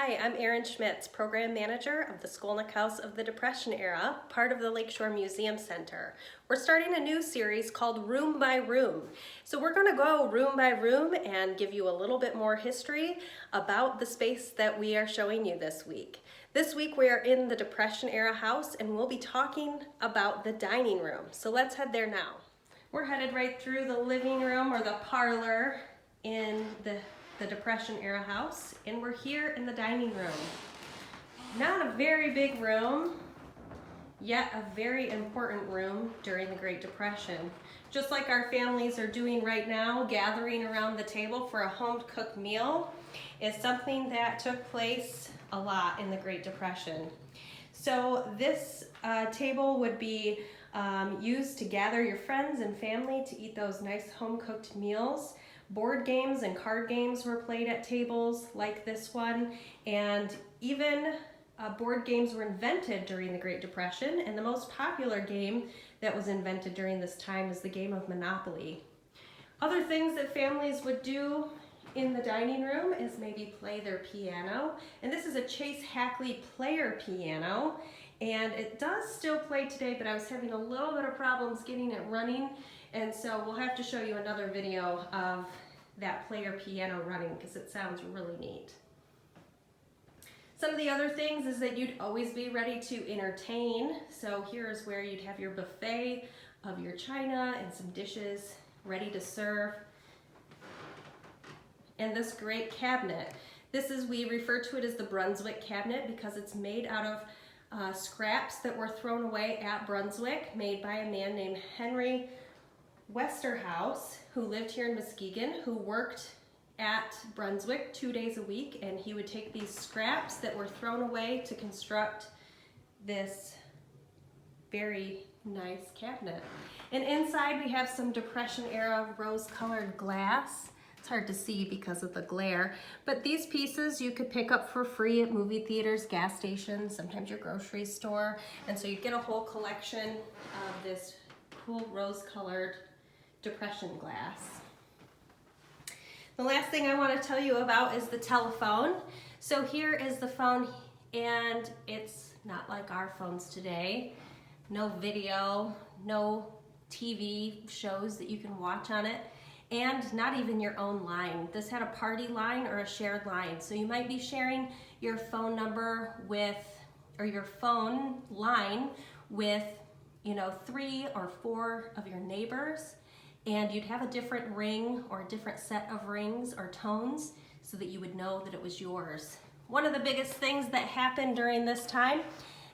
Hi, I'm Erin Schmitz, Program Manager of the Skolnick House of the Depression Era, part of the Lakeshore Museum Center. We're starting a new series called Room by Room. So we're going to go room by room and give you a little bit more history about the space that we are showing you this week. This week we are in the Depression Era house and we'll be talking about the dining room. So let's head there now. We're headed right through the living room or the parlor in the Depression Era house, and we're here in the dining room. Not a very big room, yet a very important room during the Great Depression. Just like our families are doing right now, gathering around the table for a home-cooked meal is something that took place a lot in the Great Depression. So this table would be used to gather your friends and family to eat those nice home-cooked meals. Board games and card games were played at tables like this one, and even board games were invented during the Great Depression, and the most popular game that was invented during this time is the game of Monopoly. Other things that families would do in the dining room is maybe play their piano, and this is a Chase Hackley player piano, and it does still play today, but I was having a little bit of problems getting it running, and so we'll have to show you another video of that player piano running because it sounds really neat. Some of the other things is that you'd always be ready to entertain. So here's where you'd have your buffet of your china and some dishes ready to serve. And this great cabinet. We refer to it as the Brunswick cabinet because it's made out of scraps that were thrown away at Brunswick, made by a man named Henry Westerhouse, who lived here in Muskegon, who worked at Brunswick 2 days a week, and he would take these scraps that were thrown away to construct this very nice cabinet. And inside we have some Depression era rose-colored glass. It's hard to see because of the glare, but these pieces you could pick up for free at movie theaters, gas stations, sometimes your grocery store, and so you get a whole collection of this cool rose-colored Depression glass. The last thing I want to tell you about is the telephone. So here is the phone, and it's not like our phones today. No video, no TV shows that you can watch on it, and not even your own line. This had a party line or a shared line. So you might be sharing your phone number with, or your phone line with, 3 or 4 of your neighbors, and you'd have a different ring or a different set of rings or tones so that you would know that it was yours. One of the biggest things that happened during this time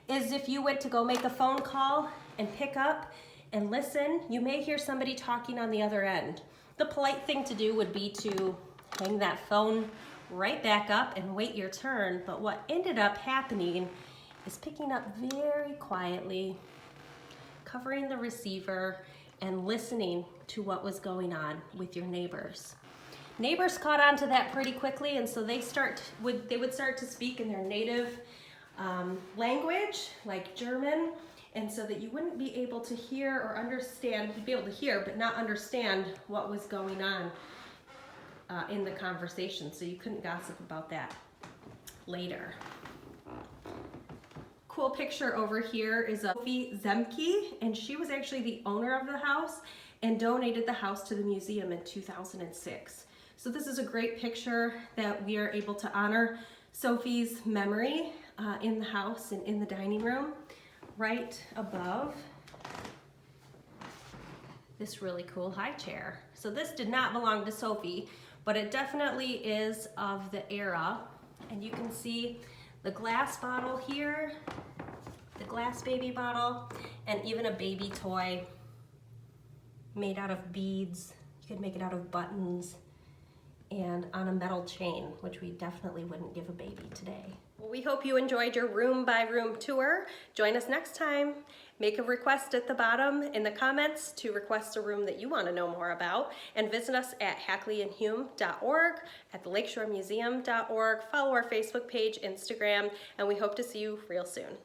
is if you went to go make a phone call and pick up and listen, you may hear somebody talking on the other end. The polite thing to do would be to hang that phone right back up and wait your turn, but what ended up happening is picking up very quietly, covering the receiver, and listening to what was going on with your neighbors. Neighbors caught on to that pretty quickly, and so they would start to speak in their native language, like German, and so that you wouldn't be able to hear or understand. You'd be able to hear, but not understand what was going on in the conversation, so you couldn't gossip about that later. Cool picture over here is of Sophie Zemke, and she was actually the owner of the house and donated the house to the museum in 2006. So this is a great picture that we are able to honor Sophie's memory in the house and in the dining room. Right above this really cool high chair. So this did not belong to Sophie, but it definitely is of the era, and you can see the glass bottle here, the glass baby bottle, and even a baby toy made out of beads. You could make it out of buttons and on a metal chain, which we definitely wouldn't give a baby today. Well, we hope you enjoyed your room by room tour. Join us next time. Make a request at the bottom in the comments to request a room that you want to know more about, and visit us at hackleyandhume.org, at the lakeshoremuseum.org. Follow our Facebook page, Instagram, and we hope to see you real soon.